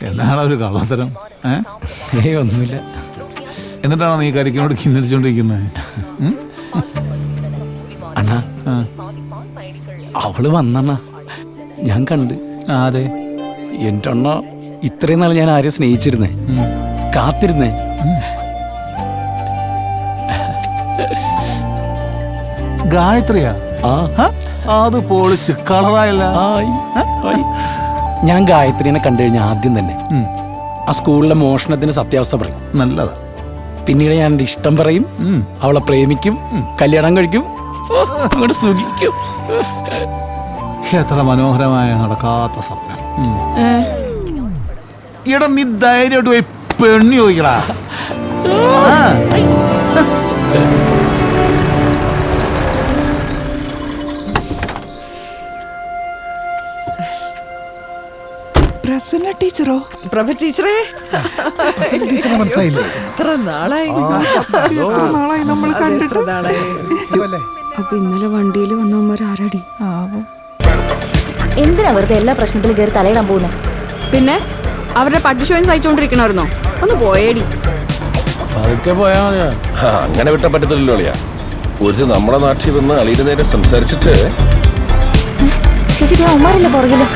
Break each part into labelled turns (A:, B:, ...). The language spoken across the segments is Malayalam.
A: എന്നാണ് ഒരു കള്ളത്തരം?
B: ഒന്നുമില്ല.
A: എന്നിട്ടാണോ നീ കരിക്കിനോട് കിന്നരിച്ചോണ്ടിരിക്കുന്നത്?
B: അണ്ണാ, അവള് വന്നണ്ണ, ഞാൻ കണ്ട്.
A: ആരെ?
B: എൻ്റെ അണ്ണ, ഇത്രയും നാൾ ഞാൻ ആരെയും സ്നേഹിച്ചിരുന്നേ, കാത്തിരുന്നേ.
A: ഗായത്രിയാ? അത് പൊളിച്ച് കളറായല്ല.
B: ഞാൻ ഗായത്രീനെ കണ്ടു കഴിഞ്ഞാൽ ആദ്യം തന്നെ ആ സ്കൂളിലെ മോഷണത്തിന് സത്യാവസ്ഥ പറയും.
A: നല്ലതാ.
B: പിന്നീട് ഞാൻ എൻ്റെ ഇഷ്ടം പറയും, അവളെ പ്രേമിക്കും, കല്യാണം കഴിക്കും, അങ്ങോട്ട് സുഖിക്കും.
A: എത്ര മനോഹരമായ നടക്കാത്ത സ്വപ്നം. ഇട നീ ധൈര്യമായിട്ട് പോയി പെണ്ണി ചോദിക്കടാ.
C: പ്രസന്ന ടീച്ചറോ?
D: പ്രഭ ടീച്ചറേ,
A: മനസ്സിലായില്ലേ?
D: എത്ര നാളായി
C: നമ്മൾ കണ്ടിട്ട്.
E: അപ്പൊ ഇന്നലെ വണ്ടിയിൽ വന്നവന്മാർ ആരാടി?
F: എന്തിനാ വെറുതെ എല്ലാ പ്രശ്നത്തിലും കയറി തലയിടാൻ പോകുന്നത്?
E: പിന്നെ അവരുടെ പട്ടിഷോയും സഹിച്ചോണ്ടിരിക്കണമായിരുന്നോ? ഒന്ന് പോയേടി.
B: അതൊക്കെ പോയാ മതിയാ.
G: അങ്ങനെ വിട്ടാ പറ്റത്തില്ലല്ലോ അളിയാ. ഒരു നമ്മുടെ നാട്ടിൽ വന്ന് അളിയുടെ നേരെ സംസാരിച്ചിട്ട്
F: ചേച്ചി ഉമ്മാരല്ലേ പുറകില്?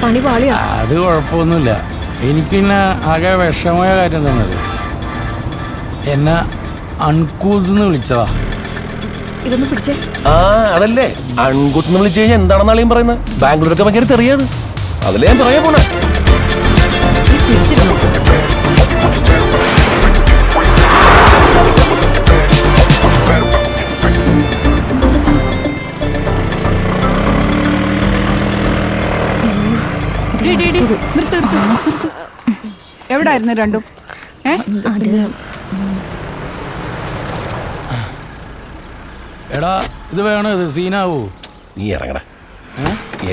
E: പണി പാളിയാ.
B: അത് കുഴപ്പമൊന്നുമില്ല. എനിക്ക് പിന്നെ ആകെ വിഷമമായ കാര്യം തന്നത്, എന്നെ അൺകൂന്ന് വിളിച്ചതാ.
E: ഇതൊന്ന് പിടിച്ചേ.
G: അതല്ലേ അൺകൂത്ത് വിളിച്ചു കഴിഞ്ഞാൽ എന്താണെന്ന് അളിയും പറയുന്നത്? ബാംഗ്ലൂരൊക്കെ ഭയങ്കര തെറിയാണ്. അതിലേ ഞാൻ പറയാൻ പോണേ.
C: എവിടായിരുന്നു രണ്ടും?
B: എടാ, ഇത് വേണോ? ഇത് സീനാവൂ.
G: നീ ഇറങ്ങടാ,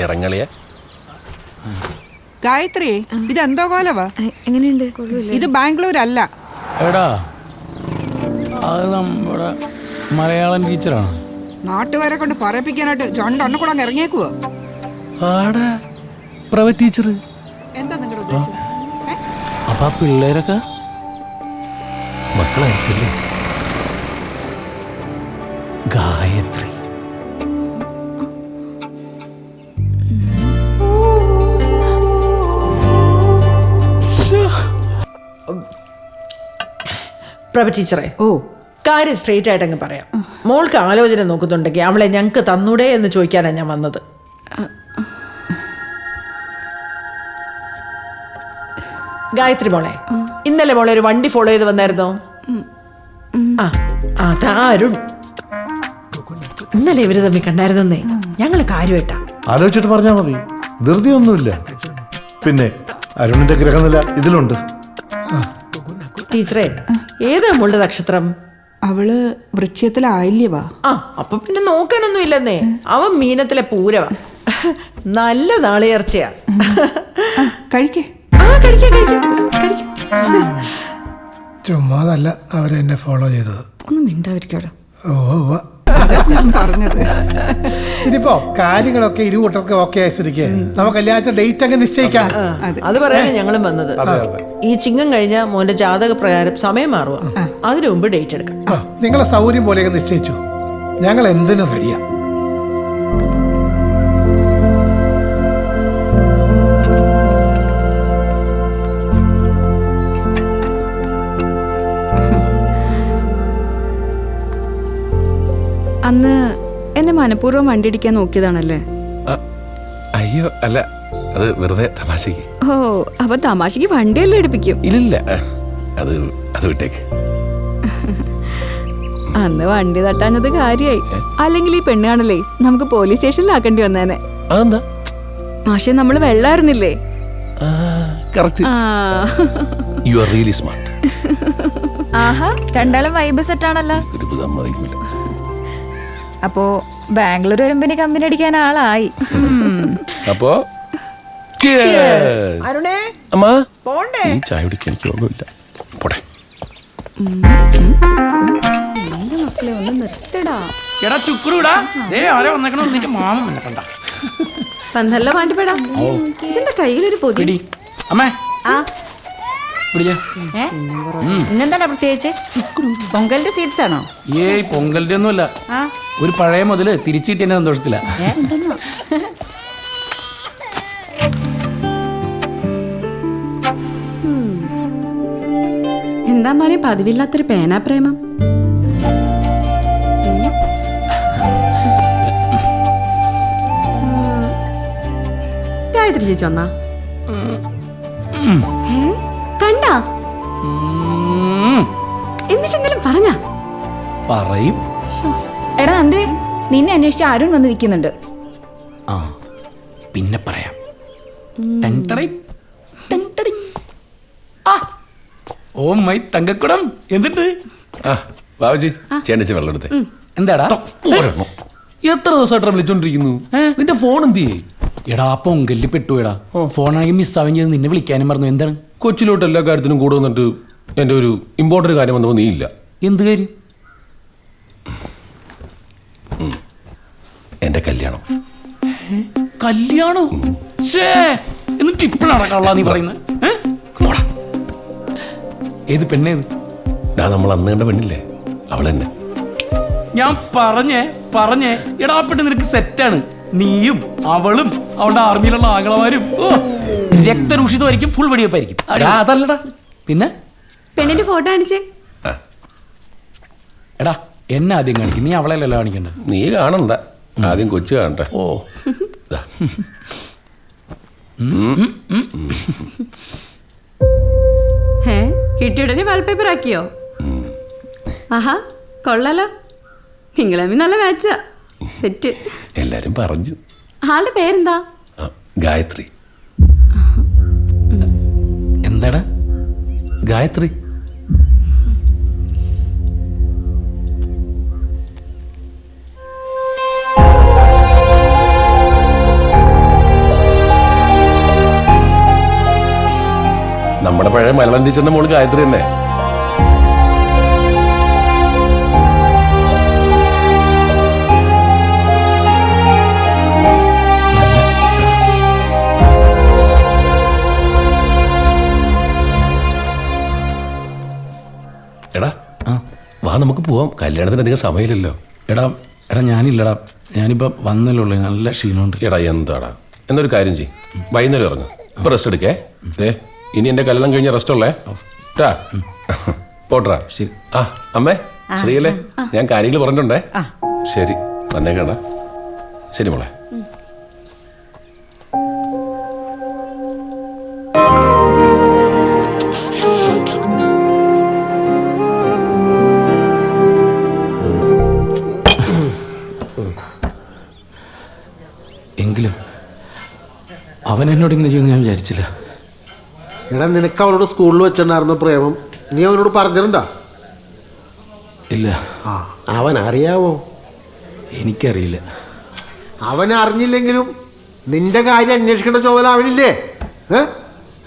G: ഇറങ്ങളിയ.
C: ഗായത്രി, ഇതെന്തോ കോലവാ?
E: എങ്ങനെയുണ്ട്?
C: ഇത് ബാംഗ്ലൂർ അല്ല.
B: എടാ, അത് നമ്മുടെ മലയാളം ടീച്ചറാണ്.
C: നാട്ടുകാരെ കൊണ്ട് പറയിപ്പിക്കാനായിട്ട് രണ്ടെണ്ണം കൂടെ അങ്ങ് ഇറങ്ങിയേക്കുവോ?
G: ആടാ പ്രൈവറ്റ് ടീച്ചർ.
C: എന്താ നിങ്ങളുടെ ഉദ്ദേശം?
B: അപ്പൊ ആ പിള്ളേരൊക്കെ
G: മക്കളായിരിക്കില്ലേ?
B: ഗായത്രി.
D: പ്രഭ ടീച്ചറേ,
C: ഓ,
D: കാര്യം സ്ട്രെയിറ്റ് ആയിട്ട് അങ്ങ് പറയാം. മോൾക്ക് ആലോചന നോക്കുന്നുണ്ടെങ്കിൽ അവളെ ഞങ്ങൾക്ക് തന്നൂടെ എന്ന് ചോദിക്കാനാണ് ഞാൻ വന്നത്. ഗായത്രി മോളെ, ഇന്നലെ മോളെ ഒരു വണ്ടി ഫോളോ ചെയ്ത് വന്നായിരുന്നോ? അതാരുൺ. ഇന്നലെ ഇവര് തമ്മിൽ കണ്ടായിരുന്നേ. ഞങ്ങള് കാര്യമായിട്ടാ
H: ആലോചിച്ചിട്ട് പറഞ്ഞാൽ മതി, ധൃതിയൊന്നുമില്ല. പിന്നെ അരുണിന്റെ ഗ്രഹനില ഇതിലുണ്ട്.
D: ടീച്ചറേ, ഏതാ മോളുടെ നക്ഷത്രം?
C: അവള് വൃശ്ചികത്തിലായില്യവാ.
D: അപ്പൊ പിന്നെ നോക്കാനൊന്നും ഇല്ലെന്നേ. അവൻ മീനത്തിലെ പൂരവാ. നല്ല നാളികേർച്ചയാ.
C: കഴിക്കേ.
H: ചുമ്മാതല്ല അവരെന്നെ ഫോളോ ചെയ്തത്.
E: ഒന്നും മിണ്ടാതിരിക്കാടോ.
C: പറഞ്ഞത്
H: ഇതിപ്പോ കാര്യങ്ങളൊക്കെ ഇരുകൂട്ടർക്ക് ഓക്കെ ആയ സ്ഥിതിക്ക് നമുക്ക് കല്യാണത്തെ ഡേറ്റ് അങ്ങ് നിശ്ചയിക്കാം.
D: അത് പറയാനാണ് ഞങ്ങളും വന്നത്. ഈ ചിങ്ങം കഴിഞ്ഞ മോന്റെ ജാതക പ്രകാരം സമയം മാറുക. അതിനു മുമ്പ് ഡേറ്റ് എടുക്കാം.
H: നിങ്ങളെ സൗകര്യം പോലെയൊക്കെ നിശ്ചയിച്ചു. ഞങ്ങൾ എന്തിനും റെഡിയാ.
E: അന്ന് എന്നെ മനഃപൂർവ്വം വണ്ടി ഇടിക്കാൻ നോക്കിയതാണല്ലേ?
G: അയ്യോ അല്ല, അത് വെറുതെ തമാശക്ക്.
E: ഓ, അപ്പൊ തമാശക്ക് വണ്ടിയല്ലേ എടുപ്പിക്കും?
G: ഇല്ല, അത് വിട്ടേക്ക്.
E: അന്ന് വണ്ടി തട്ടാഞ്ഞത് കാര്യായി. അല്ലെങ്കിൽ ഈ പെണ്ണ് കാണല്ലേ നമുക്ക് പോലീസ് സ്റ്റേഷനിലാക്കേണ്ടി വന്നേനെ.
G: അതെന്താ?
E: മാഷെ, നമ്മള് വെള്ളായിരുന്നില്ലേ?
G: You are really smart.
F: ആഹാ, രണ്ടാളും വൈബ് സെറ്റ് ആണല്ലോ. അപ്പോ ബാംഗ്ലൂർ വരുമ്പോ കമ്പനി അടിക്കാൻ ആളായി.
G: അപ്പോ
D: അരുണേ,
G: അമ്മ
D: പോണ്ടേ?
G: ഈ ചായ കുടിക്കാൻ എനിക്ക് ഓർമ്മയില്ല. പോട്ടെ.
E: മക്കളെ ഒന്ന് നിർത്തടാ.
B: എടാ ചുക്രൂടാ, ദേ ആരെ വന്നേക്കണോ? നിന്റെ മാമൻ വന്നിട്ടുണ്ടാ.
E: വന്നല്ലോ പാണ്ടിപ്പേടാ. ഇതിന്റെ കയ്യിലൊരു പൊതി.
B: പിടി അമ്മേ
I: ആ
B: പിടിച്ച.
I: ഇന്നെന്താ പ്രത്യേകിച്ച്? പൊങ്കലിന്റെ സ്വീറ്റ്സ് ആണോ?
B: ഏയ് പൊങ്കലിന്റെ ഒന്നുമല്ല,
I: ആ
B: ഒരു പഴയ മുതല് തിരിച്ചു കിട്ടിയ സന്തോഷത്തില.
I: എന്തെന്നോ?
E: എന്താ മാറി പതിവില്ലാത്തൊരു പേനാ പ്രേമം. ഗായത്രി ചേച്ചി വന്നാ കണ്ടാ? എന്നിട്ടെന്തെങ്കിലും പറഞ്ഞാ?
B: പറയും.
F: എടാ നന്ദേ, നിന്നെ അന്വേഷിച്ച് അരുൺ വന്ന് നിൽക്കുന്നുണ്ട്.
B: ആ പിന്നെ പറയാം. ടൻ ടടൈ, ടൻ ടടൈ. ആ, ഓ മൈ തങ്കക്കുടം, എന്തുണ്ട്?
G: ആ ബാബുജി ചേണിച്ച് വെള്ളം എടുത്തേ.
B: എന്താടാ?
G: ഒരെണ്ണം. എത്ര ദിവസമായിട്ട് വിളിച്ചോണ്ടിരിക്കുന്നു? നിന്റെ ഫോൺ എന്ത് ചെയ്യേ?
B: എടാ പൊങ്കലിൽ പെട്ടുപോയടാ. ഫോണാണെങ്കിൽ മിസ്സാവുകയും ചെയ്ത് നിന്നെ വിളിക്കാനും പറഞ്ഞു. എന്താണ്?
G: കൊച്ചിലോട്ട് എല്ലാ കാര്യത്തിനും കൂടെ വന്നിട്ട് എൻ്റെ ഒരു ഇമ്പോർട്ടൻ്റ് കാര്യം വന്നപ്പോൾ നീ ഇല്ല.
B: എന്ത് കാര്യം?
G: എൻ്റെ കല്യാണം.
B: കല്യാണം? എന്നിട്ട് ഇപ്പോഴാണ് കള്ളാ നീ പറയുന്നത്? ഏത് പെണ്ണേത്?
G: നമ്മൾ അന്ന് കണ്ട പെണ്ണില്ലേ, അവളെന്നെ.
B: ഞാൻ പറഞ്ഞേ എടാ പെണ്ണ് നിനക്ക് സെറ്റാണ്. നീയും അവളും അവളുടെ ആർമിയിലുള്ള ആംഗളമാരും രക്തരൂഷിതമായിരിക്കും, ഫുൾ വെടിവെപ്പായിരിക്കും.
G: അതല്ലടാ.
B: പിന്നെ
E: പെണ്ണിന്റെ ഫോട്ടോ കാണിച്ചേ.
B: എടാ എന്നെ ആദ്യം കാണിക്കും, നീ അവളെയല്ലോ കാണിക്കണ്ട.
G: നീ കാണണ്ട, ആദ്യം കൊച്ചു കാണട്ടെ.
B: ഓ
G: ദാ.
E: കിട്ടിയുടനെ വാൾപേപ്പർ ആക്കിയോ? ആഹാ കൊള്ളാലോ, നിങ്ങളമ്മ നല്ല മാച്ചാ. സെറ്റ്.
G: എല്ലാരും പറഞ്ഞു.
E: ആളുടെ പേരെന്താ?
G: ഗായത്രി.
B: എന്താടാ?
G: ഗായത്രി. നമ്മുടെ പഴയ മലയാളം ടീച്ചറിന്റെ മോള് ഗായത്രി തന്നെ. എടാ വാ നമുക്ക് പോവാം, കല്യാണത്തിന് അധികം സമയമില്ലല്ലോ.
B: എടാ ഞാനില്ലടാ, ഞാനിപ്പോ വന്നല്ലോ, നല്ല ക്ഷീണമുണ്ട്.
G: എടാ എന്താടാ, എന്നൊരു കാര്യം ചെയ്യും, വൈകുന്നേരം ഇറങ്ങും. ഇപ്പൊ റെസ്റ്റ് എടുക്കേ. ഇനി എന്റെ കല്യാണം കഴിഞ്ഞ റെസ്റ്റ് ഉള്ളേ ട്ടാ. പോട്രാ.
B: ശരി.
G: ആ അമ്മേ ശ്രീയല്ലേ, ഞാൻ കാര്യങ്ങൾ പറഞ്ഞിട്ടുണ്ടേ. ശരി വന്നേക്കടാ. ശരി മോളെ.
B: എങ്കിലും അവൻ എന്നോട് ഇങ്ങനെ ചെയ്യുമെന്ന് ഞാൻ വിചാരിച്ചില്ല.
J: എടാ നിനക്ക് അവനോട് സ്കൂളിൽ വെച്ചിട്ടുണ്ടായിരുന്ന പ്രേമം നീ അവനോട് പറഞ്ഞിട്ടുണ്ടാ?
B: ഇല്ല.
J: അവൻ അറിയാവോ?
B: എനിക്കറിയില്ല.
J: അവൻ അറിഞ്ഞില്ലെങ്കിലും നിന്റെ കാര്യം അന്വേഷിക്കേണ്ട ചുമതല അവനില്ലേ?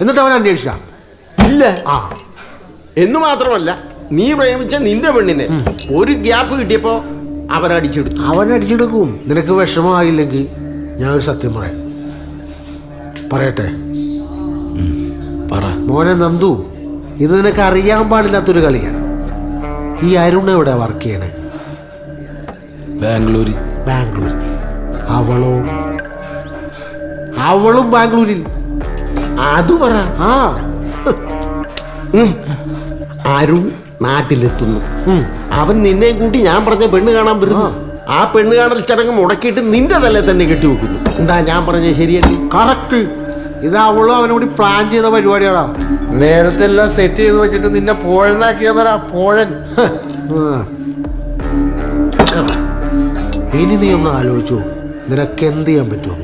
J: എന്നിട്ട് അവൻ അന്വേഷിച്ച
K: ഇല്ല. എന്ന് മാത്രമല്ല, നീ പ്രേമിച്ച നിന്റെ പെണ്ണിനെ ഒരു ഗ്യാപ്പ് കിട്ടിയപ്പോ അവൻ അടിച്ചെടുക്കും.
J: നിനക്ക് വിഷമമായില്ലെങ്കിൽ ഞാൻ ഒരു സത്യം പറയട്ടെ മോനെ നന്ദു, ഇത് നിനക്ക് അറിയാൻ പാടില്ലാത്തൊരു കളിയാണ്. ഈ അരുൺ എവിടെ വർക്ക് ചെയ്യണേ?
B: ബാംഗ്ലൂർ.
J: അവളും ബാംഗ്ലൂരിൽ.
K: അത് പറ. അരുൺ നാട്ടിലെത്തുന്നു. അവൻ നിന്നെയും കൂട്ടി ഞാൻ പറഞ്ഞ പെണ്ണ് കാണാൻ വരുന്നു. ആ പെണ്ണ് കാണൽ ചടങ്ങ് മുടക്കിയിട്ട് നിന്റെ തലേ തന്നെ കെട്ടിവെക്കുന്നു. എന്താ ഞാൻ പറഞ്ഞത് ശരിയല്ലേ?
J: കറക്റ്റ്. ഇത് അവളും അവനോട് പ്ലാൻ ചെയ്ത പരിപാടിയാണോ? നേരത്തെ എല്ലാം സെറ്റ് ചെയ്ത് വെച്ചിട്ട് നിന്നെ പോഴനാക്കിയതാ പോഴൻ. ഇനി നീ ഒന്ന് ആലോചിച്ചു, നിനക്ക് എന്ത് ചെയ്യാൻ പറ്റുമോ?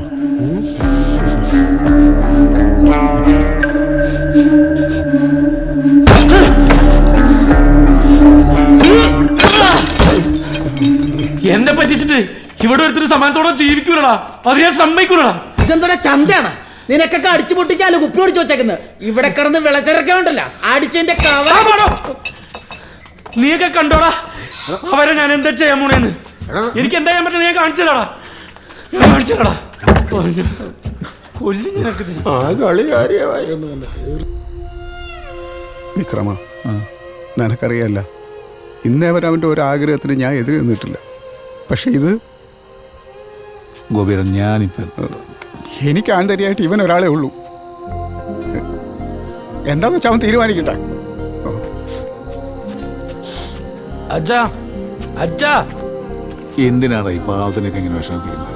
B: എന്നെ പറ്റിച്ചിട്ട് ഇവിടെ ഒരുത്തിന് സമാനത്തോടെ ജീവിക്കൂലടാ, അത് ഞാൻ സമ്മതിക്കൂലടാ.
L: ഇതെന്താ ചന്തയാണ്? നിനക്കൊക്കെ അടിച്ചു പൊട്ടിക്കാലോ കുപ്പി ഓടിച്ചു വെച്ചേക്കുന്നത്. ഇവിടെ കിടന്ന് വിളച്ചിറക്കാൻ ഉണ്ടല്ലോ അടിച്ചതിന്റെ കവറോ.
B: നീയൊക്കെ കണ്ടോടാ അവരെ ഞാൻ എന്താ ചെയ്യാൻ പോണേന്ന്. എനിക്ക് എന്താ ചെയ്യാൻ പറ്റുന്ന ഞാൻ കാണിച്ചതാടാ.
K: ആ കളി കാര്യമായി.
M: വിക്രമ, നിനക്കറിയാല്ല, ഇന്നേ വരെ അവൻ്റെ ഒരു ആഗ്രഹത്തിന് ഞാൻ എതിര് നിന്നിട്ടില്ല. പക്ഷെ ഇത്
A: ഗോപിയുടെ ഞാനിപ്പോ
M: എനിക്ക് ആന്തരിയായിട്ട് ഇവൻ ഒരാളെ ഉള്ളൂ. എന്താന്ന് വെച്ചാൽ അവൻ തീരുമാനിക്കട്ടെ.
B: അച്ഛാ, അച്ഛാ,
A: എന്തിനാണ് ഈ പാവത്തിനൊക്കെ ഇങ്ങനെ വിഷമിപ്പിക്കുന്നത്?